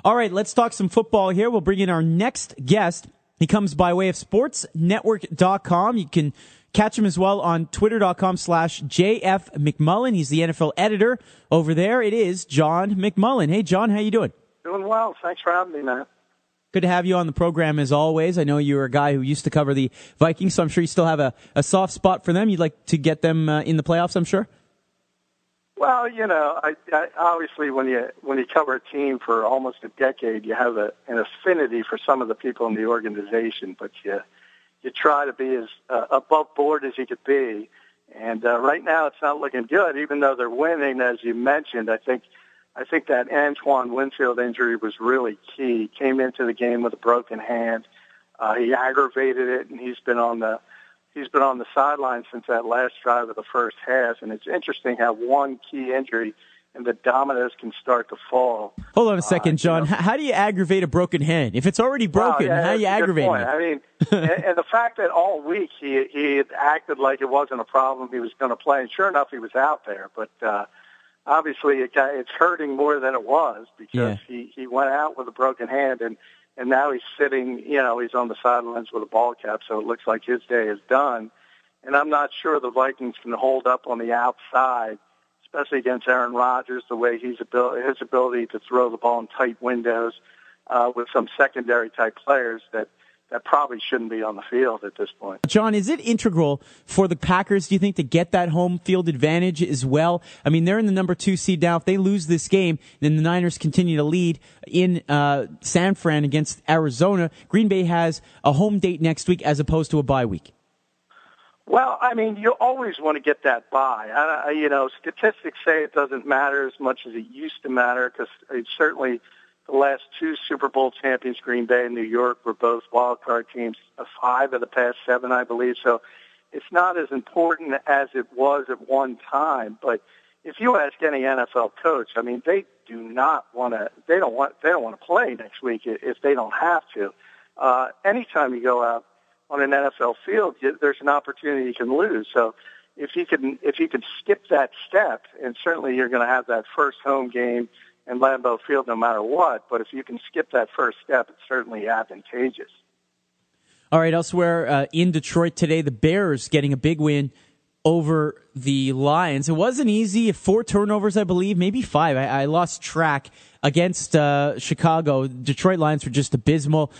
All right, let's talk some football here. We'll bring in our next guest. He comes by way of sportsnetwork.com. You can catch him as well on twitter.com/JF McMullen. He's the NFL editor over there. It is John McMullen. Hey, John, how you doing? Doing well. Thanks for having me, man. Good to have you on the program as always. I know you're a guy who used to cover the Vikings, so I'm sure you still have a soft spot for them. You'd like to get them in the playoffs, I'm sure? Well, I obviously when you cover a team for almost a decade, you have an affinity for some of the people in the organization, but you try to be as above board as you could be. And right now, it's not looking good, even though they're winning, as you mentioned. I think that Antoine Winfield injury was really key. He came into the game with a broken hand. He aggravated it, and he's been on the sideline since that last drive of the first half. And it's interesting how one key injury and the dominoes can start to fall. Hold on a second, John. How do you aggravate a broken hand? If it's already broken, how do you aggravate it? I mean, and the fact that all week he had acted like it wasn't a problem, he was going to play, and sure enough, he was out there. But obviously, it's hurting more than it was because he went out with a broken hand, and now he's sitting, he's on the sidelines with a ball cap, so it looks like his day is done. And I'm not sure the Vikings can hold up on the outside, especially against Aaron Rodgers, the way his ability to throw the ball in tight windows with some secondary-type players that probably shouldn't be on the field at this point. John, is it integral for the Packers, do you think, to get that home field advantage as well? I mean, they're in the number 2 seed now. If they lose this game, then the Niners continue to lead in San Fran against Arizona. Green Bay has a home date next week as opposed to a bye week. Well, I mean, you always want to get that bye. Statistics say it doesn't matter as much as it used to matter because it's certainly the last 2 Super Bowl champions, Green Bay and New York, were both wild card teams, 5 of the past 7, I believe. So it's not as important as it was at one time. But if you ask any NFL coach, I mean, they don't want to play next week if they don't have to. Anytime you go out on an NFL field, there's an opportunity you can lose. So if you can skip that step, and certainly you're going to have that first home game in Lambeau Field no matter what, but if you can skip that first step, it's certainly advantageous. All right, elsewhere in Detroit today, the Bears getting a big win over the Lions. It wasn't easy. 4 turnovers, I believe, maybe 5. I lost track against Chicago. Detroit Lions were just abysmal.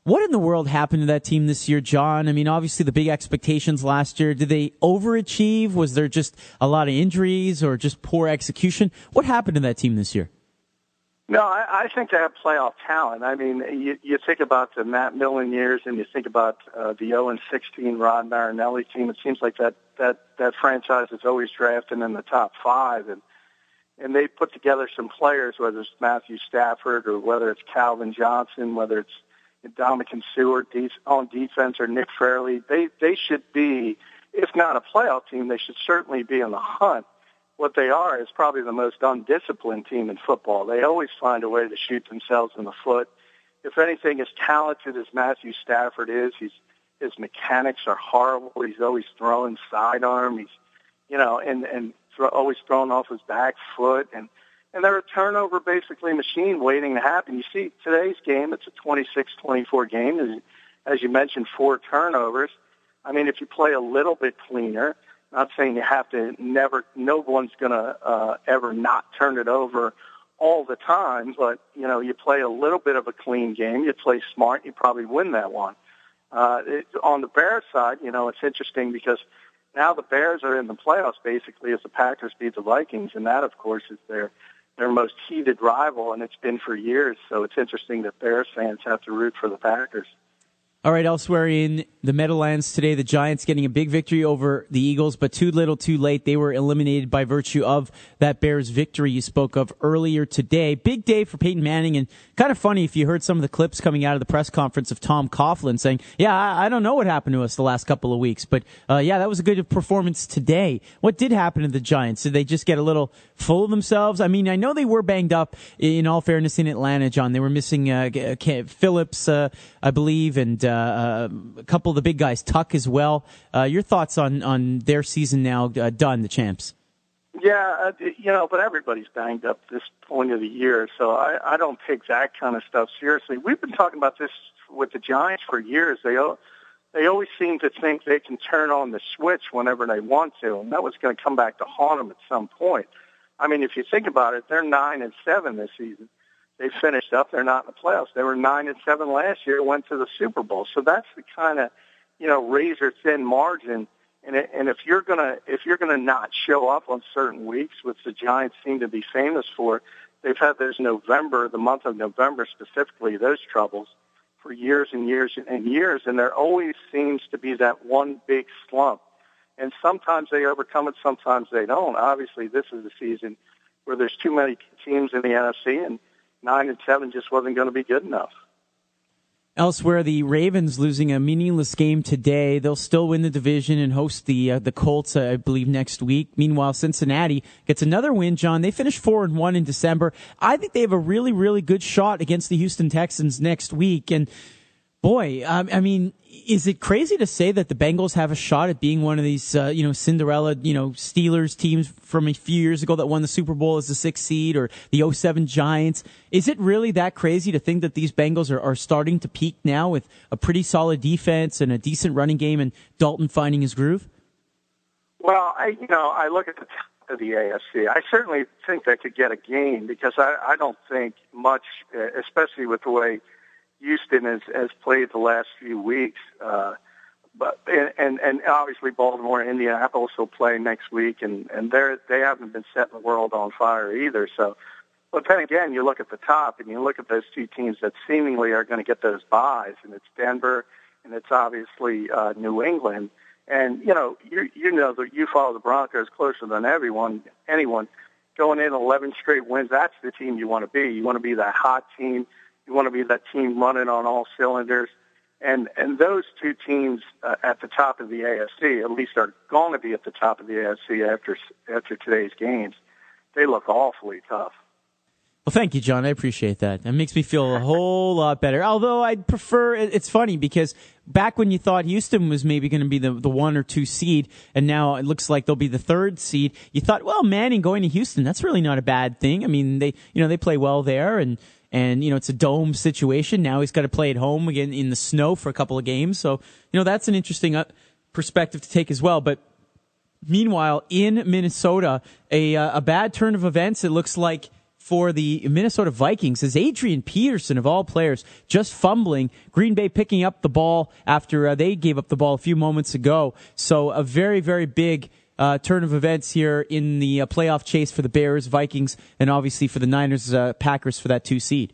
What in the world happened to that team this year, John? I mean, obviously the big expectations last year. Did they overachieve? Was there just a lot of injuries or just poor execution? What happened to that team this year? No, I think they have playoff talent. I mean, you think about the Matt Millen years and you think about the 0-16 Rod Marinelli team. It seems like that franchise is always drafting in the top 5. And they put together some players, whether it's Matthew Stafford or whether it's Calvin Johnson, whether it's Dominican Stewart on defense or Nick Fairley. They should be, if not a playoff team, they should certainly be in the hunt. What they are is probably the most undisciplined team in football. They always find a way to shoot themselves in the foot. If anything, as talented as Matthew Stafford is, his mechanics are horrible. He's always throwing sidearm. He's, always throwing off his back foot. And they're a turnover, basically, machine waiting to happen. You see today's game, it's a 26-24 game. As you mentioned, 4 turnovers. I mean, if you play a little bit cleaner, not saying you have to no one's going to ever not turn it over all the time, but, you play a little bit of a clean game, you play smart, you probably win that one. On the Bears side, it's interesting because now the Bears are in the playoffs basically as the Packers beat the Vikings, and that, of course, is their most heated rival, and it's been for years, so it's interesting that Bears fans have to root for the Packers. All right, elsewhere in the Meadowlands today, the Giants getting a big victory over the Eagles, but too little, too late. They were eliminated by virtue of that Bears victory you spoke of earlier today. Big day for Peyton Manning, and kind of funny if you heard some of the clips coming out of the press conference of Tom Coughlin saying, I don't know what happened to us the last couple of weeks, but that was a good performance today. What did happen to the Giants? Did they just get a little full of themselves? I mean, I know they were banged up, in all fairness, in Atlanta, John. They were missing Phillips, I believe, and a couple of the big guys, Tuck as well. Your thoughts on their season now done, the champs? Yeah, but everybody's banged up this point of the year, so I don't take that kind of stuff seriously. We've been talking about this with the Giants for years. They always seem to think they can turn on the switch whenever they want to, and that was going to come back to haunt them at some point. I mean, if you think about it, they're 9-7 this season. They finished up. They're not in the playoffs. They were 9-7 last year, went to the Super Bowl. So that's the kind of, razor thin margin. And if you're gonna not show up on certain weeks, which the Giants seem to be famous for, they've had the month of November specifically, those troubles for years and years and years, and there always seems to be that one big slump. And sometimes they overcome it, sometimes they don't. Obviously, this is a season where there's too many teams in the NFC, and 9-7 just wasn't going to be good enough. Elsewhere, the Ravens losing a meaningless game today. They'll still win the division and host the Colts, I believe, next week. Meanwhile, Cincinnati gets another win, John. They finished 4-1 in December. I think they have a really, really good shot against the Houston Texans next week. And boy, I mean, is it crazy to say that the Bengals have a shot at being one of these, Cinderella, Steelers teams from a few years ago that won the Super Bowl as the 6th seed, or the 2007 Giants? Is it really that crazy to think that these Bengals are starting to peak now with a pretty solid defense and a decent running game and Dalton finding his groove? Well, I look at the top of the AFC. I certainly think they could get a game because I don't think much, especially with the way Houston has played the last few weeks, but obviously Baltimore and Indianapolis will play next week, and they haven't been setting the world on fire either. So, but then again, you look at the top and you look at those two teams that seemingly are going to get those byes, and it's Denver and it's obviously New England. And you know that you follow the Broncos closer than anyone. Going in 11 straight wins, that's the team you want to be. You want to be that hot team. You want to be that team running on all cylinders. And those two teams at the top of the AFC, at least are going to be at the top of the AFC after today's games. They look awfully tough. Well, thank you, John. I appreciate that. That makes me feel a whole lot better. Although I'd prefer, it's funny because back when you thought Houston was maybe going to be the 1 or 2 seed, and now it looks like they'll be the 3rd seed, you thought, well, Manning going to Houston, that's really not a bad thing. I mean, they play well there, and it's a dome situation. Now he's got to play at home again in the snow for a couple of games. So, that's an interesting perspective to take as well. But meanwhile, in Minnesota, a bad turn of events, it looks like, for the Minnesota Vikings, is Adrian Peterson, of all players, just fumbling. Green Bay picking up the ball after they gave up the ball a few moments ago. So a very, very big turn of events here in the playoff chase for the Bears, Vikings, and obviously for the Niners, Packers for that 2 seed.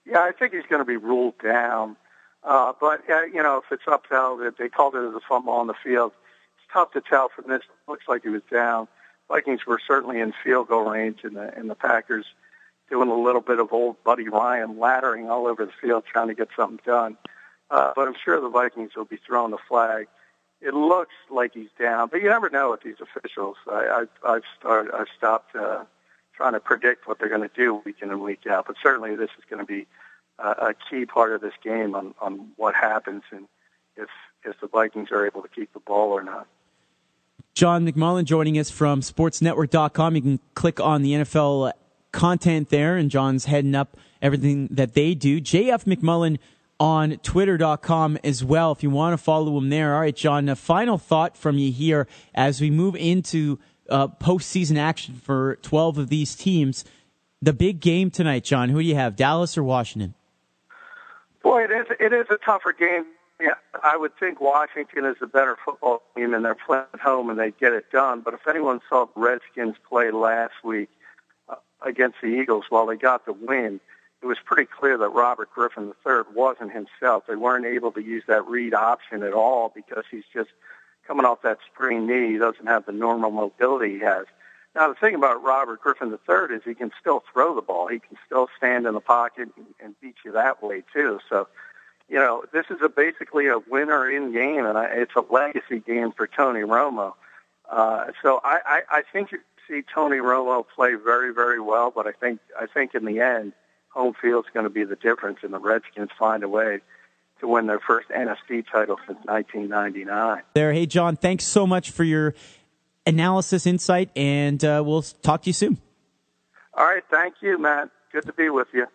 Yeah, I think he's going to be ruled down. But if it's upheld, they called it as a fumble on the field. It's tough to tell from this. It looks like he was down. Vikings were certainly in field goal range, and the Packers doing a little bit of old Buddy Ryan laddering all over the field trying to get something done. But I'm sure the Vikings will be throwing the flag. It looks like he's down, but you never know with these officials. I've stopped trying to predict what they're going to do week in and week out. But certainly this is going to be a key part of this game on what happens and if the Vikings are able to keep the ball or not. John McMullen joining us from sportsnetwork.com. You can click on the NFL content there, and John's heading up everything that they do. JF McMullen on twitter.com as well if you want to follow him there. All right, John, a final thought from you here as we move into postseason action for 12 of these teams. The big game tonight, John, who do you have, Dallas or Washington? Boy, it is a tougher game. Yeah, I would think Washington is a better football team, and they're playing at home, and they get it done. But if anyone saw the Redskins play last week against the Eagles, while they got the win, it was pretty clear that Robert Griffin III wasn't himself. They weren't able to use that read option at all because he's just coming off that sprained knee. He doesn't have the normal mobility he has. Now, the thing about Robert Griffin III is he can still throw the ball. He can still stand in the pocket and beat you that way, too. So, this is basically a winner-in game, and it's a legacy game for Tony Romo. So I think you see Tony Romo play very, very well, but I think in the end, home field's going to be the difference, and the Redskins find a way to win their first NFC title since 1999. Hey, John, thanks so much for your analysis, insight, and we'll talk to you soon. All right. Thank you, Matt. Good to be with you.